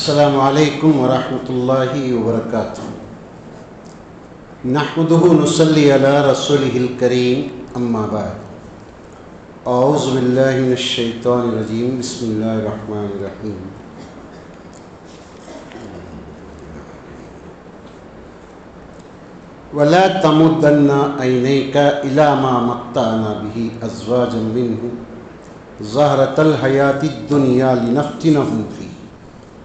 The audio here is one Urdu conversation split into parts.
السلام علیکم ورحمۃ اللہ وبرکاتہ۔ نحمدہ نصلی علی رسولہ الکریم، اما بعد، اعوذ باللہ من الشیطان الرجیم، بسم اللہ الرحمن الرحیم۔ ولا تمدن عینیک الی ما متعنا بہ ازواجا منہم زہرۃ الحیاۃ الدنیا لنفتنہم فیہ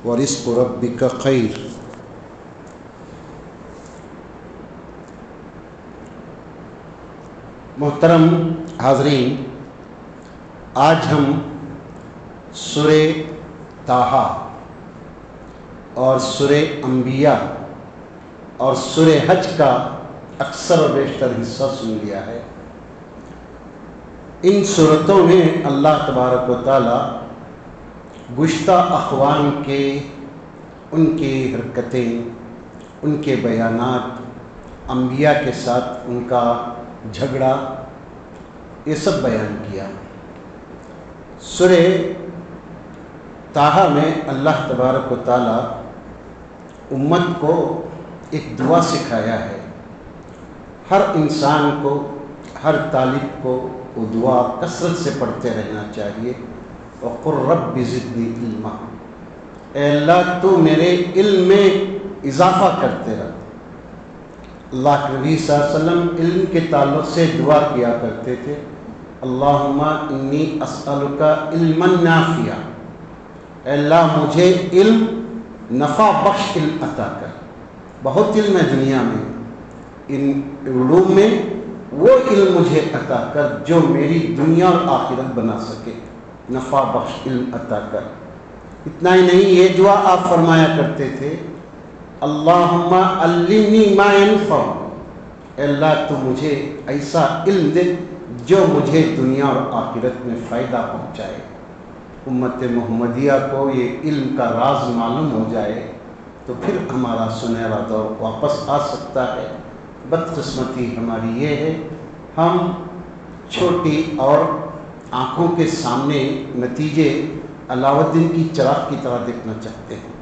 ورزق ربک خیر۔ محترم حاضرین، آج ہم سورہ طٰہٰ اور سورہ انبیاء اور سورہ حج کا اکثر و بیشتر حصہ سن لیا ہے۔ ان صورتوں میں اللہ تبارک و تعالی گزشتہ اقوام کے ان کی حرکتیں، ان کے بیانات، انبیاء کے ساتھ ان کا جھگڑا، یہ سب بیان کیا۔ سورہ طٰہٰ میں اللہ تبارک و تعالی امت کو ایک دعا سکھایا ہے۔ ہر انسان کو، ہر طالب کو وہ دعا کثرت سے پڑھتے رہنا چاہیے۔ وَقُلْ رَبِّ زِدْنِی عِلْمًا، اے اللہ تو میرے علم میں اضافہ کرتے رہ۔ اللہ کے نبی صلی اللہ علیہ وسلم علم کے تعلق سے دعا کیا کرتے تھے، اللہم انی اسألک علما نافعا، اے اللہ مجھے علم نفع بخش علم عطا کر۔ بہت علم ہے دنیا میں، ان علوم میں وہ علم مجھے عطا کر جو میری دنیا اور آخرت بنا سکے، نفع بخش علم عطا کر۔ اتنا ہی نہیں، یہ دعا آپ فرمایا کرتے تھے، اللہم علمنی ما ینفعنی، اے اللہ تو مجھے ایسا علم دے جو مجھے دنیا اور آخرت میں فائدہ پہنچائے۔ امت محمدیہ کو یہ علم کا راز معلوم ہو جائے تو پھر ہمارا سنہرا دور واپس آ سکتا ہے۔ بدقسمتی ہماری یہ ہے، ہم چھوٹی اور آنکھوں کے سامنے نتیجے علاؤ الدین کی چراغ کی طرح دیکھنا چاہتے ہیں،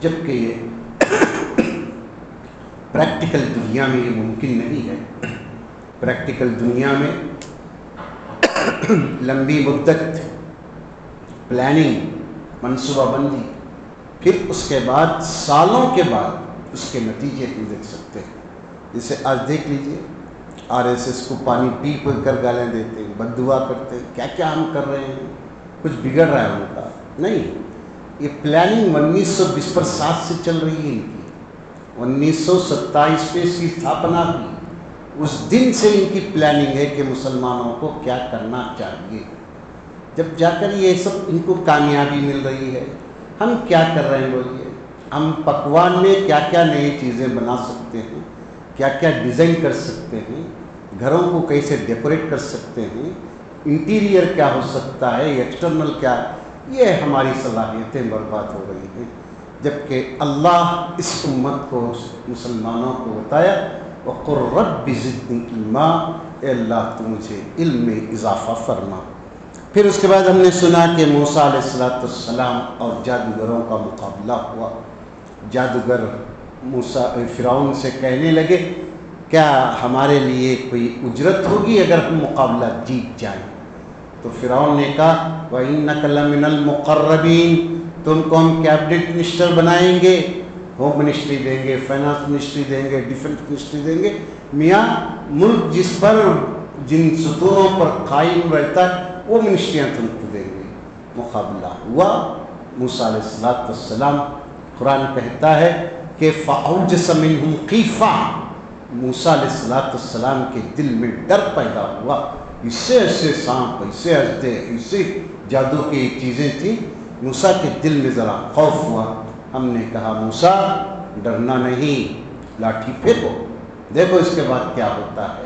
جبکہ یہ پریکٹیکل دنیا میں یہ ممکن نہیں ہے۔ پریکٹیکل دنیا میں لمبی مدت پلاننگ، منصوبہ بندی، پھر اس کے بعد سالوں کے بعد اس کے نتیجے ہم دیکھ سکتے ہیں۔ جیسے آج دیکھ لیجئے، RSS کو پانی پی کر گالیں دیتے ہیں، بد دعا کرتے ہیں، کیا کیا ہم کر رہے ہیں، کچھ بگڑ رہا ہے ان کا نہیں۔ یہ پلاننگ 1920 پر 7 سے چل رہی ہے ان کی، 1927 میں اس کی استھاپنا کی، اس دن سے ان کی پلاننگ ہے کہ مسلمانوں کو کیا کرنا چاہیے۔ جب جا کر یہ سب ان کو کامیابی مل رہی ہے، ہم کیا کر رہے ہیں بولیے؟ ہم پکوان میں کیا کیا نئی چیزیں بنا سکتے ہیں، کیا کیا ڈیزائن کر سکتے ہیں، گھروں کو کیسے ڈیکوریٹ کر سکتے ہیں، انٹیریئر کیا ہو سکتا ہے، ایکسٹرنل کیا، یہ ہماری صلاحیتیں برباد ہو رہی ہیں۔ جبکہ اللہ اس امت کو، مسلمانوں کو بتایا، وَقُلْ رَبِّ زِدْنِی عِلْمًا، اے اللہ تو مجھے علم میں اضافہ فرما۔ پھر اس کے بعد ہم نے سنا کہ موسیٰ علیہ السلام اور جادوگروں کا مقابلہ ہوا۔ جادوگر فرعون سے کہنے لگے، کیا ہمارے لیے کوئی اجرت ہوگی اگر ہم مقابلہ جیت جائیں؟ تو فرعون نے کہا، وَإِنَّكَ لَمِنَ الْمُقَرَّبِينَ، تم کو ہم کیبنٹ منسٹر بنائیں گے، ہوم منسٹری دیں گے، فائنانس منسٹری دیں گے، ڈیفنس منسٹری دیں گے۔ میاں ملک جس پر، جن ستونوں پر قائم رہتا ہے وہ منسٹریاں تم کو دیں گے۔ مقابلہ ہوا، موسیٰ علیہ السلام، قرآن کہتا ہے کہ فَأَوْجَسَ مِنْهُمْ خِیفَةً، موسیٰ علیہ السلام کے دل میں ڈر پیدا ہوا، اس سے ایسے سانپ، ایسے اژدھے، ایسے جادو کی چیزیں تھیں، موسیٰ کے دل میں ذرا خوف ہوا۔ ہم نے کہا موسیٰ ڈرنا نہیں، لاٹھی پھینکو، دیکھو اس کے بعد کیا ہوتا ہے۔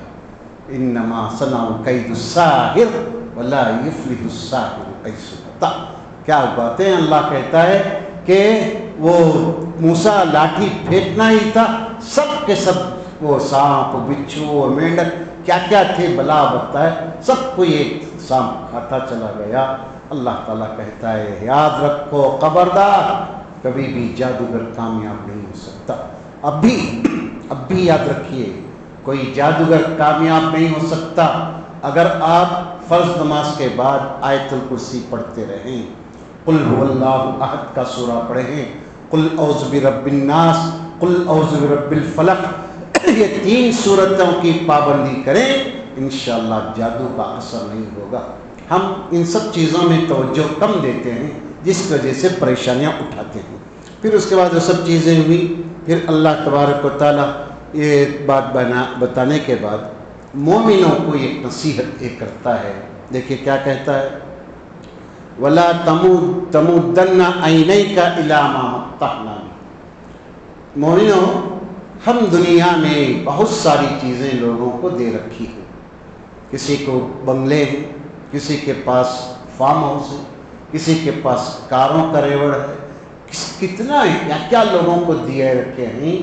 انما صنعوا کید الساحر ولا یفلح الساحر حیث اتی، کیا باتیں اللہ کہتا ہے کہ وہ موسیٰ لاٹھی پھینکنا ہی تھا، سب کے سب وہ سانپ، بچھو، مینڈک، کیا کیا تھے بلا بتا ہے، سب کو یہ سانپ کھاتا چلا گیا۔ اللہ تعالیٰ کہتا ہے یاد رکھو خبردار، کبھی بھی جادوگر کامیاب نہیں ہو سکتا۔ اب بھی یاد رکھیے، کوئی جادوگر کامیاب نہیں ہو سکتا اگر آپ فرض نماز کے بعد آیت الکرسی پڑھتے رہیں، قل هو اللہ احد کا سورہ پڑھیں، قل اعوذ برب الناس، قل اعوذ برب الفلق، یہ 3 سورتوں کی پابندی کریں، انشاءاللہ جادو کا اثر نہیں ہوگا۔ ہم ان سب چیزوں میں توجہ کم دیتے ہیں، جس وجہ سے پریشانیاں اٹھاتے ہیں۔ پھر اس کے بعد وہ سب چیزیں ہوئی، پھر اللہ تبارک و تعالیٰ یہ بات بتانے کے بعد مومنوں کو ایک نصیحت کرتا ہے۔ دیکھیے کیا کہتا ہے، وَلَا تَمُدَّنَّ عَيْنَيْكَ إِلَىٰ مَا مَتَّعْنَا بِهِ، مومنوں ہم دنیا میں بہت ساری چیزیں لوگوں کو دے رکھی ہیں، کسی کو بنگلے ہیں، کسی کے پاس فارم ہاؤس ہے، کسی کے پاس کاروں کا ریوڑ ہے، کتنا کیا کیا لوگوں کو دیے رکھے ہیں۔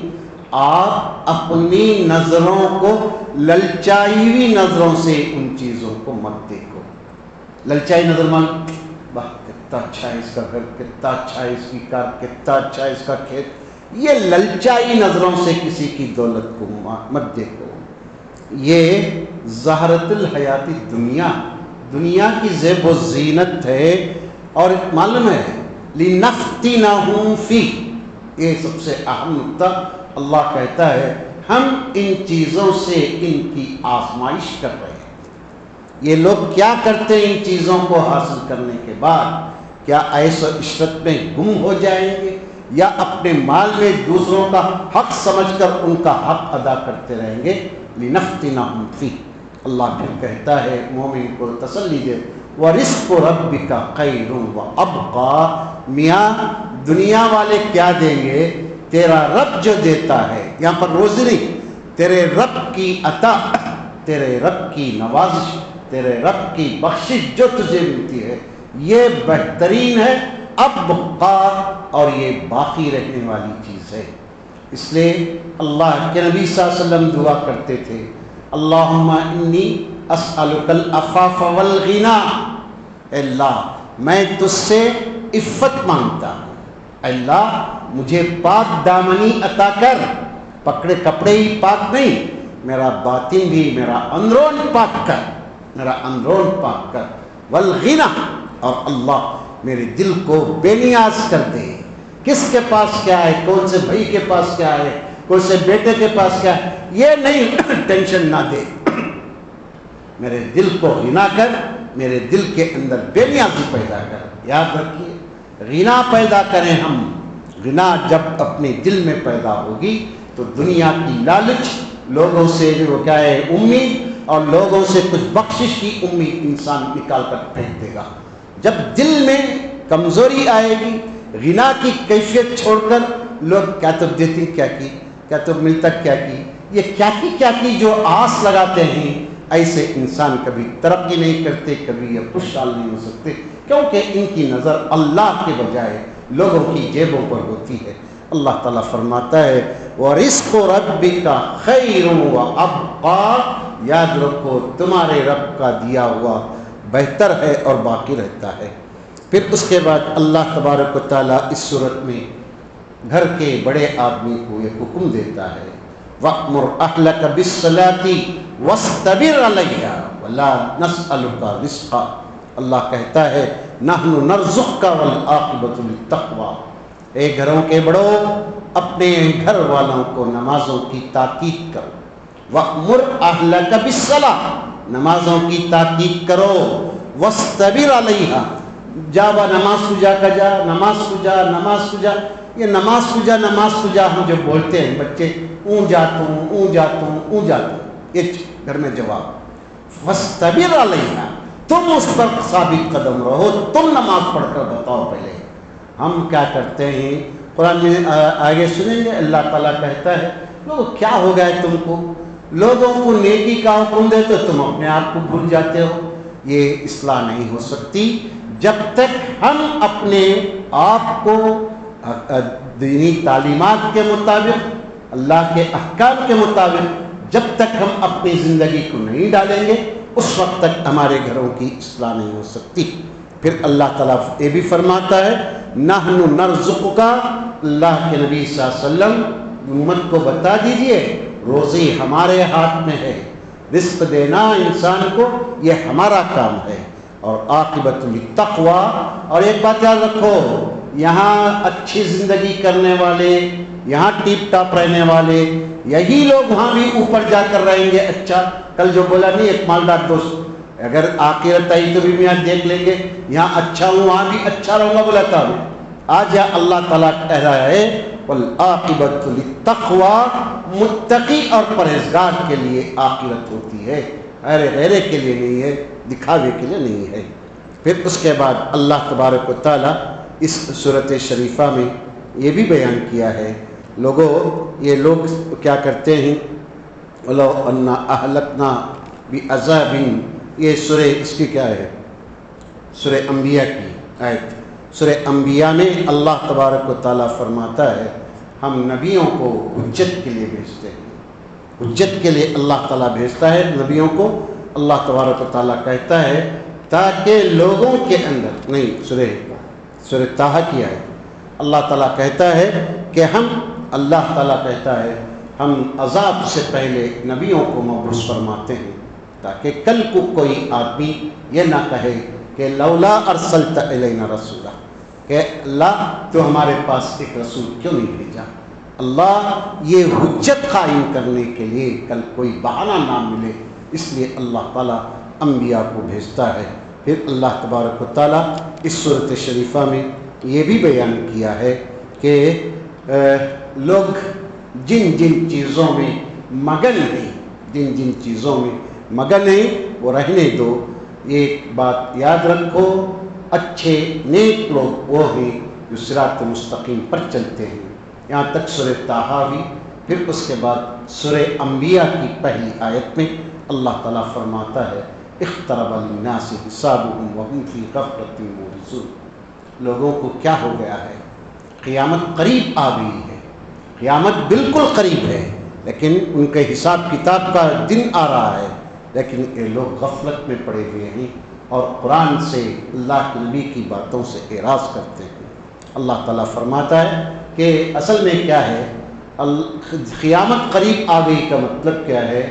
آپ اپنی نظروں کو للچائی ہوئی نظروں سے ان چیزوں کو مت دیکھو۔ للچائی نظر مان، واہ کتنا اچھا ہے اس کا گھر، کتنا اچھا ہے اس کی کار، کتنا اچھا ہے اس کا کھیت، یہ للچائی نظروں سے کسی کی دولت کو مت دیکھو۔ یہ زہرت الحیات دنیا کی زیب و زینت ہے، اور معلوم ہے لِنَفْتِنَهُمْ فِيهِ، یہ سب سے اہم نقطہ۔ اللہ کہتا ہے ہم ان چیزوں سے ان کی آزمائش کر رہے ہیں۔ یہ لوگ کیا کرتے ہیں ان چیزوں کو حاصل کرنے کے بعد؟ کیا عیش و عشرت میں گم ہو جائیں گے، یا اپنے مال میں دوسروں کا حق سمجھ کر ان کا حق ادا کرتے رہیں گے؟ لِنَفْتِنَهُمْ فِيهِ، اللہ پھر کہتا ہے مومن کو تسلی دے، وَرِزْقُ رَبِّكَ خَيْرٌ وَأَبْقَىٰ، میاں دنیا والے کیا دیں گے، تیرا رب جو دیتا ہے، یہاں پر روزی نہیں، تیرے رب کی عطا، تیرے رب کی نوازش، تیرے رب کی بخشش جو تجھے ملتی ہے، یہ بہترین ہے، ابقا، اور یہ باقی رہنے والی چیز ہے۔ اس لیے اللہ کے نبی صلی اللہ علیہ وسلم دعا کرتے تھے، اللہم انی اسألک العفاف والغنا، اے اللہ میں تجھ سے عفت مانگتا ہوں، اے اللہ مجھے پاک دامنی عطا کر، پکڑے کپڑے ہی پاک نہیں، میرا باطن بھی، میرا اندرون پاک کر، میرا اندرون پاک کر، والغنا، اور اللہ میرے دل کو بے نیاز کر دے۔ کس کے پاس کیا ہے، کون سے بھائی کے پاس کیا ہے، کون سے بیٹے کے پاس کیا ہے، یہ نہیں ٹینشن نہ دے، میرے دل کو غنا کر، میرے دل کے اندر بے نیازی پیدا کر۔ یاد رکھیے غنا پیدا کریں ہم، غنا جب اپنے دل میں پیدا ہوگی تو دنیا کی لالچ، لوگوں سے جو کیا ہے امید، اور لوگوں سے کچھ بخشش کی امید انسان نکال کر پھینک دے گا۔ جب دل میں کمزوری آئے گی، غنا کی کیفیت چھوڑ کر لوگ کیا تو دیتی کیا کی، کیا تو ملتا کیا کی، یہ کیا کی جو آس لگاتے ہیں، ایسے انسان کبھی ترقی نہیں کرتے، کبھی یہ خوشحال نہیں ہو سکتے، کیونکہ ان کی نظر اللہ کے بجائے لوگوں کی جیبوں پر ہوتی ہے۔ اللہ تعالیٰ فرماتا ہے وَرِزْقُ رَبِّكَ خَيْرٌ وَأَبْقَىٰ، یاد رکھو تمہارے رب کا دیا ہوا بہتر ہے اور باقی رہتا ہے۔ پھر اس کے بعد اللہ تبارک و تعالیٰ اس صورت میں گھر کے بڑے آدمی کو یہ حکم دیتا ہے وَأْمُرْ أَهْلَكَ بِالصَّلَاةِ وَاسْتَبِرْ عَلَيْهَا وَلَا نَسْأَلُكَ رِزْقًا، اللہ کہتا ہے نَحْنُ نَرْزُقُكَ وَالْعَاقِبَةُ لِلتَّقْوَىٰ، اے گھروں کے بڑوں اپنے گھر والوں کو نمازوں کی تاکید کرو، وَأْمُرْ أَهْلَكَ بِالصَّلَاةِ، نمازوں کی تاکید کرو، وَاسْتَبِرْ عَلَيْهَا، جا با نماز پوجا کا جا، نماز پوجا، نماز پوجا، یہ نماز پوجا نماز پوجا ہم جو بولتے ہیں بچے، اون جاتا ہوں اون جاتا ہوں اون جاتا ہوں، یہ گھر میں جواب وَاسْتَبِرْ عَلَيْهَا، تم اس پر ثابت قدم رہو، تم نماز پڑھ کر بتاؤ پہلے۔ ہم کیا کرتے ہیں، قرآن میں آگے سنیں گے اللہ تعالیٰ کہتا ہے لوگ کیا ہو گئے تم کو، لوگوں کو نیکی کا حکم دیتے تم اپنے آپ کو بھول جاتے ہو۔ یہ اصلاح نہیں ہو سکتی جب تک ہم اپنے آپ کو دینی تعلیمات کے مطابق، اللہ کے احکام کے مطابق جب تک ہم اپنی زندگی کو نہیں ڈالیں گے اس وقت تک ہمارے گھروں کی اصلاح نہیں ہو سکتی۔ پھر اللہ تعالیٰ یہ بھی فرماتا ہے نحن نرزقک، اللہ کے نبی صلی اللہ علیہ وسلم امت کو بتا دیجئے روزی ہمارے ہاتھ میں ہے، رزق دینا انسان کو یہ ہمارا کام ہے، اور عاقبۃ للتقوی۔ اور ایک بات یاد رکھو، یہاں اچھی زندگی کرنے والے، یہاں ٹیپ ٹاپ رہنے والے، یہی لوگ وہاں بھی اوپر جا کر رہیں گے۔ اچھا، کل جو بولا نہیں ایک مالدار دوست، اگر آخرت آئی تو بھی میں دیکھ لیں گے، یہاں اچھا ہوں وہاں بھی اچھا رہوں گا، بولا تھا آج یا اللہ تعالیٰ کہہ رہا ہے والعاقبۃ للتقوی، متقی اور پرہیزگار کے لیے آخرت ہوتی ہے، غیرے کے لیے نہیں ہے، دکھاوے کے لیے نہیں ہے۔ پھر اس کے بعد اللہ تبارک و تعالیٰ اس صورت شریفہ میں یہ بھی بیان کیا ہے، لوگوں یہ لوگ کیا کرتے ہیں، وَلَوْ أَنَّا أَهْلَكْنَا بِعَذَابٍ، یہ سورہ اس کی کیا ہے، سورہ انبیاء کی آیت۔ سورہ انبیاء میں اللہ تبارک و تعالیٰ فرماتا ہے ہم نبیوں کو حجت کے لیے بھیجتے ہیں، حجت کے لیے اللہ تعالیٰ بھیجتا ہے نبیوں کو۔ اللہ تبارک و تعالیٰ کہتا ہے تاکہ لوگوں کے اندر، نہیں سورہ طٰہٰ کی آیت، اللہ تعالیٰ کہتا ہے کہ اللہ تعالیٰ کہتا ہے ہم عذاب سے پہلے نبیوں کو مبعوث فرماتے ہیں تاکہ کل کو کوئی آدمی یہ نہ کہے کہ لولا ارسلت الینا رسولا، کہ اللہ تو ہمارے پاس ایک رسول کیوں نہیں بھیجا۔ اللہ یہ حجت قائم کرنے کے لیے کل کوئی بہانہ نہ ملے، اس لیے اللہ تعالیٰ انبیاء کو بھیجتا ہے۔ پھر اللہ تبارک و تعالیٰ اس صورت شریفہ میں یہ بھی بیان کیا ہے کہ لوگ جن جن چیزوں میں مگن ہیں وہ رہنے دو۔ ایک بات یاد رکھو، اچھے نیک لوگ وہ ہیں جو صراط مستقیم پر چلتے ہیں۔ یہاں تک سورہ طٰہٰ بھی، پھر اس کے بعد سورہ انبیاء کی پہلی آیت میں اللہ تعالیٰ فرماتا ہے اقترب للناس حسابهم وهم فی غفلۃ معرضون، لوگوں کو کیا ہو گیا ہے، قیامت قریب آ گئی ہے، قیامت بالکل قریب ہے، لیکن ان کے حساب کتاب کا دن آ رہا ہے، لیکن یہ لوگ غفلت میں پڑے ہوئے ہیں اور قرآن سے، اللہ کے نبی کی باتوں سے اعراض کرتے ہیں۔ اللہ تعالیٰ فرماتا ہے کہ اصل میں کیا ہے، قیامت قریب آ گئی کا مطلب کیا ہے،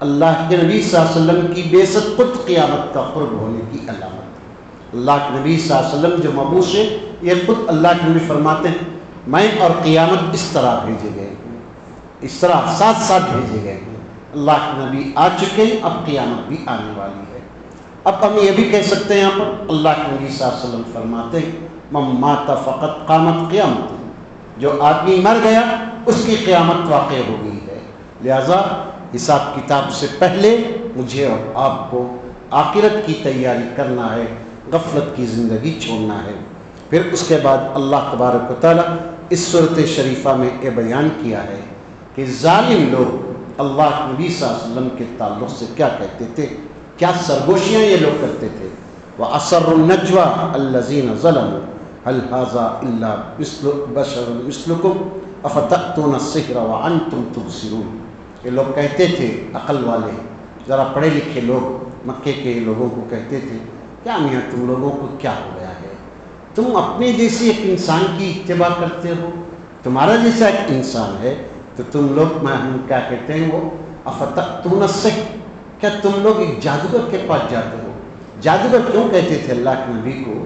اللہ کے نبی صلی اللہ علیہ وسلم کی بعثت خود قیامت کا قرب ہونے کی علامت۔ اللہ کے نبی صلی اللہ علیہ وسلم جو مبعوث ہے، یہ خود اللہ کے نبی فرماتے ہیں میں اور قیامت اس طرح بھیجے گئے ہیں، اس طرح ساتھ ساتھ بھیجے گئے ہیں۔ اللہ کے نبی آ چکے ہیں، اب قیامت بھی آنے والی ہے۔ اب ہم یہ بھی کہہ سکتے ہیں یہاں پر اللہ کے نبی صلی اللہ علیہ وسلم فرماتے ہیں من مات فقط قامت قیامت، جو آدمی مر گیا اس کی قیامت واقع ہو گئی ہے۔ لہذا حساب کتاب سے پہلے مجھے اور آپ کو آخرت کی تیاری کرنا ہے، غفلت کی زندگی چھوڑنا ہے۔ پھر اس کے بعد اللہ تبارک و تعالیٰ اس صورت شریفہ میں یہ بیان کیا ہے کہ ظالم لوگ اللہ کے نبی صلی اللہ علیہ وسلم کے تعلق سے کیا کہتے تھے، کیا سرگوشیاں یہ لوگ کرتے تھے۔ وَأَسَرُّوا النَّجْوَىٰ الَّذِينَ ظَلَمُوا هَلْ هَٰذَا إِلَّا بَشَرٌ مِثْلُكُمْ أَفَتَأْتُونَ السِّحْرَ وَأَنْتُمْ تُبْصِرُونَ، یہ لوگ کہتے تھے، عقل والے ذرا پڑھے لکھے لوگ مکے کے لوگوں کو کہتے تھے کیا میاں تم لوگوں کو کیا ہو گیا ہے، تم اپنے جیسے ایک انسان کی اتباع کرتے ہو، تمہارا جیسا ایک انسان ہے تو تم لوگ ہم کیا کہتے ہیں وہ افتأتون السحر، کیا تم لوگ ایک جادوگر کے پاس جاتے ہو۔ جادوگر کیوں کہتے تھے اللہ کے نبی کو؟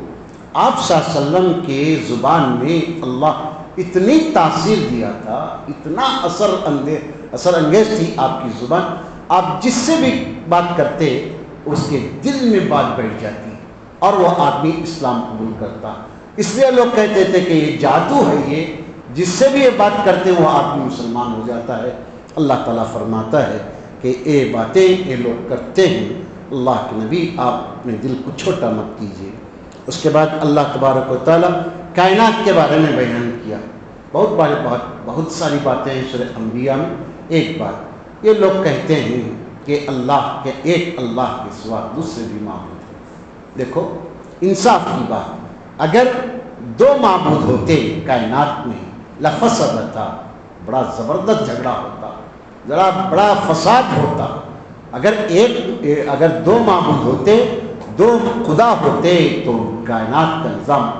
آپ صلی اللہ علیہ وسلم کے زبان میں اللہ اتنی تاثیر دیا تھا، اتنا اثر انگیز تھی آپ کی زبان، آپ جس سے بھی بات کرتے اس کے دل میں بات بیٹھ جاتی اور وہ آدمی اسلام قبول کرتا۔ اس لیے لوگ کہتے تھے کہ یہ جادو ہے، یہ جس سے بھی یہ بات کرتے ہیں وہ آدمی مسلمان ہو جاتا ہے۔ اللہ تعالیٰ فرماتا ہے کہ یہ باتیں یہ لوگ کرتے ہیں، اللہ کے نبی آپ اپنے دل کو چھوٹا مت کیجیے۔ اس کے بعد اللہ تبارک و تعالیٰ کائنات کے بارے میں بیان کیا، بہت ساری باتیں ہیں سورہ انبیاء میں۔ ایک بات یہ لوگ کہتے ہیں کہ اللہ کے ایک اللہ کے سوا دوسرے بھی معبود ہیں۔ دیکھو انصاف کی بات، اگر دو معبود ہوتے کائنات میں لفسدتا، بڑا زبردست جھگڑا ہوتا، ذرا بڑا فساد ہوتا۔ اگر دو معبود ہوتے، دو خدا ہوتے تو کائنات کا نظام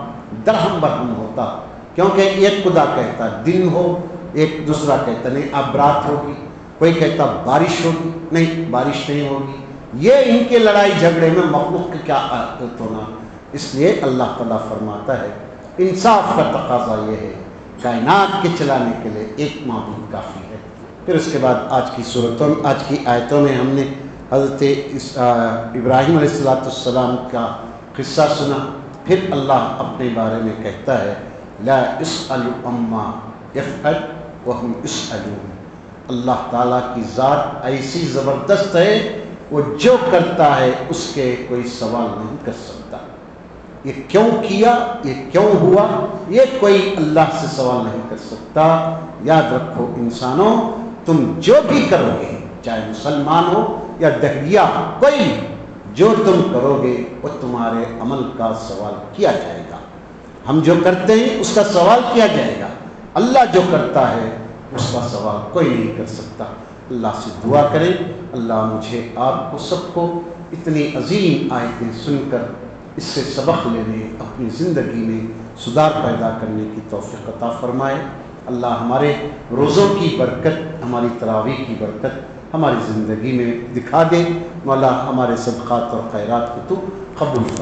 درہم برہم ہوتا، کیونکہ ایک خدا کہتا دن ہو، ایک دوسرا کہتا نہیں اب رات ہوگی، کوئی کہتا بارش ہوگی، نہیں بارش نہیں ہوگی۔ یہ ان کے لڑائی جھگڑے میں مخلوق کی کیا عادت ہونا۔ اس لیے اللہ تعالیٰ فرماتا ہے انصاف کا تقاضا یہ ہے، کائنات کے چلانے کے لیے ایک معبود کافی ہے۔ پھر اس کے بعد آج کی آیتوں میں ہم نے حضرت ابراہیم علیہ السلام کا قصہ سنا۔ پھر اللہ اپنے بارے میں کہتا ہے لا اسأل عما یفعل وهم یسألون۔ اللہ تعالیٰ کی ذات ایسی زبردست ہے، وہ جو کرتا ہے اس کے کوئی سوال نہیں کر سکتا۔ یہ کیوں کیا، یہ کیوں ہوا، یہ کوئی اللہ سے سوال نہیں کر سکتا۔ یاد رکھو انسانوں، تم جو بھی کرو گے، چاہے مسلمان ہو یا دہریہ، کوئی جو تم کرو گے وہ تمہارے عمل کا سوال کیا جائے گا۔ ہم جو کرتے ہیں اس کا سوال کیا جائے گا، اللہ جو کرتا ہے اس کا سوال کوئی نہیں کر سکتا۔ اللہ سے دعا کریں اللہ مجھے آپ کو سب کو اتنی عظیم آیتیں سن کر اس سے سبق لینے، اپنی زندگی میں سدھار پیدا کرنے کی توفیق عطا فرمائے۔ اللہ ہمارے روزوں کی برکت، ہماری تراویح کی برکت ہماری زندگی میں دکھا دے۔ مولا ہمارے صدقات اور خیرات کو تو قبول فرما۔